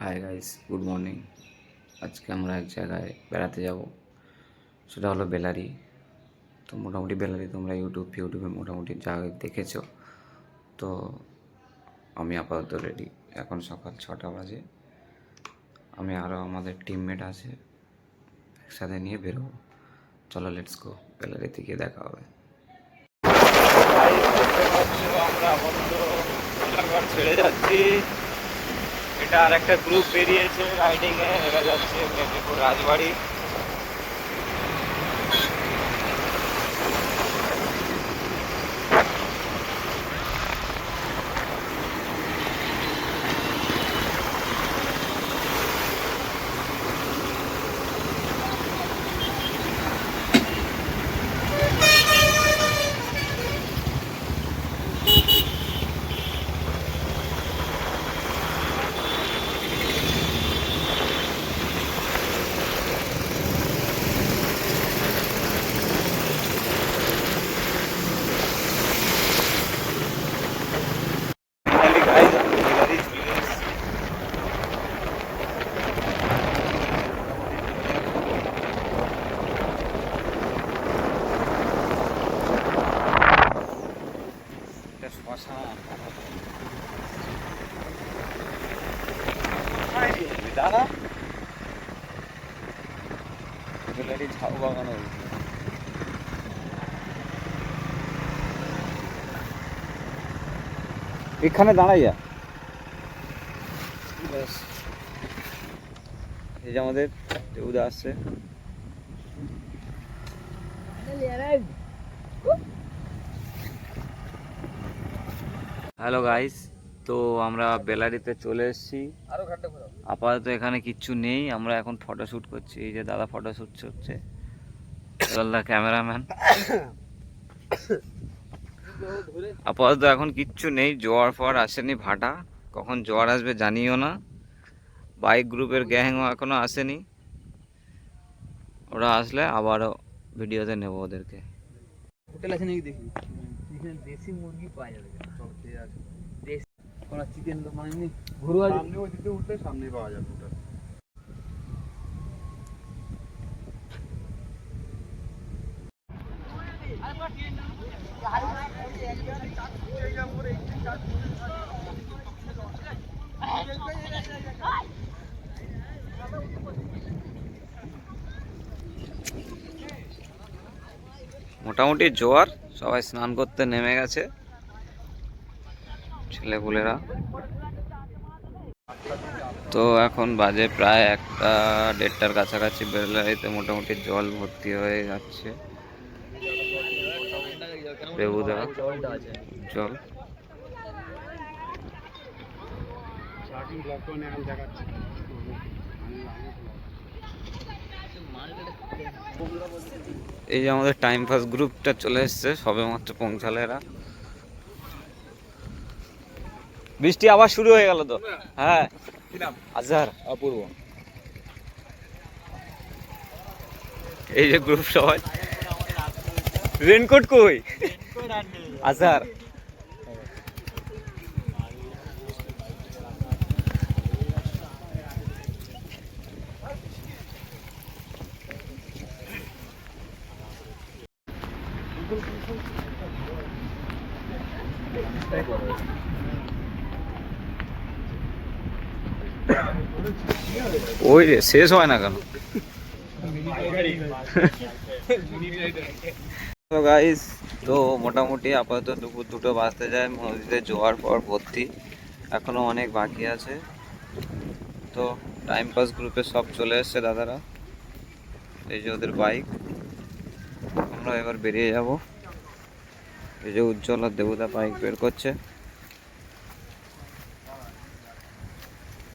Hi guys, good morning. আজকে আমরা এক জায়গায় বেড়াতে যাব, সেটা হলো বেলারি। তো মোটামুটি বেলারি তোমরা ইউটিউবে মোটামুটি যা দেখেছো। তো আমি আপাতত রেডি। এখন সকাল 6টা বাজে। আমি আরও আমাদের টিমমেট আছে, একসাথে নিয়ে বেরোবো। চলো লেটস গো, বেলারিতে গিয়ে দেখা হবে। আমরা ছেড়ে যাচ্ছি। এটা আর একটা গ্রুপ বেরিয়েছে রাইডিংয়ে, এরা যাচ্ছে মেদিনীপুর রাজবাড়ি। দাদা ঝাউ বাগানো এখানে দাঁড়াই যা। এই যে আমাদের দেবুদা আসছে। হ্যালো গাইস, তো আমরা বেলারিতে চলে এসেছি। আপাতত এখানে কিচ্ছু নেই, আমরা এখন ফটোশ্যুট করছি। এই যে দাদা ফটোশ্যুট হচ্ছে, ক্যামেরাম্যান। আপাতত এখন কিচ্ছু নেই, জোয়ার ফর আসেনি, ভাটা। কখন জোয়ার আসবে জানিও না। বাইক গ্রুপের গ্যাংও এখনো আসেনি, ওরা আসলে আবারও ভিডিওতে নেব ওদেরকে। হোটেল আছে নাকি দেখি, এখানে দেশি মুরগি পাওয়া যাবে। দেশি কোনো চিকেন মানে এমনি ঘরোয়া সামনে ওই দিকে উঠলে সামনেই পাওয়া যাবে হোটেল। মোটামুটি জোয়ার, সবাই স্নান করতে নেমে গেছে ছেলেপুলেরা। তো এখন বাজে প্রায় 1টা 1:30টার কাছাকাছি। বেলারিতে মোটামুটি জল ভর্তি হয়ে যাচ্ছে। দেবুদা জল এই যে আমাদের টাইম পাস গ্রুপটা চলে এসছে, সবে মাত্র পৌঁছালো এরা। বৃষ্টি আবার শুরু হয়ে গেল তো। হ্যাঁ, আজহার অপূর্ব। এই যে গ্রুপ সবাই, রেনকোট কই আজহার? ওই রে, শেষ হয় না কেন? তো গাইস, তো মোটামুটি আপাতত দুপুর 2টো বাজতে যায়। নদীতে জোয়ার পর ভর্তি, এখনো অনেক বাকি আছে। তো টাইম পাস গ্রুপে সব চলে এসছে দাদারা, এই যে ওদের বাইক। আমরা এবার বেরিয়ে যাব। এই যে উজ্জ্বল আর দেবুদা বাইক বের করছে।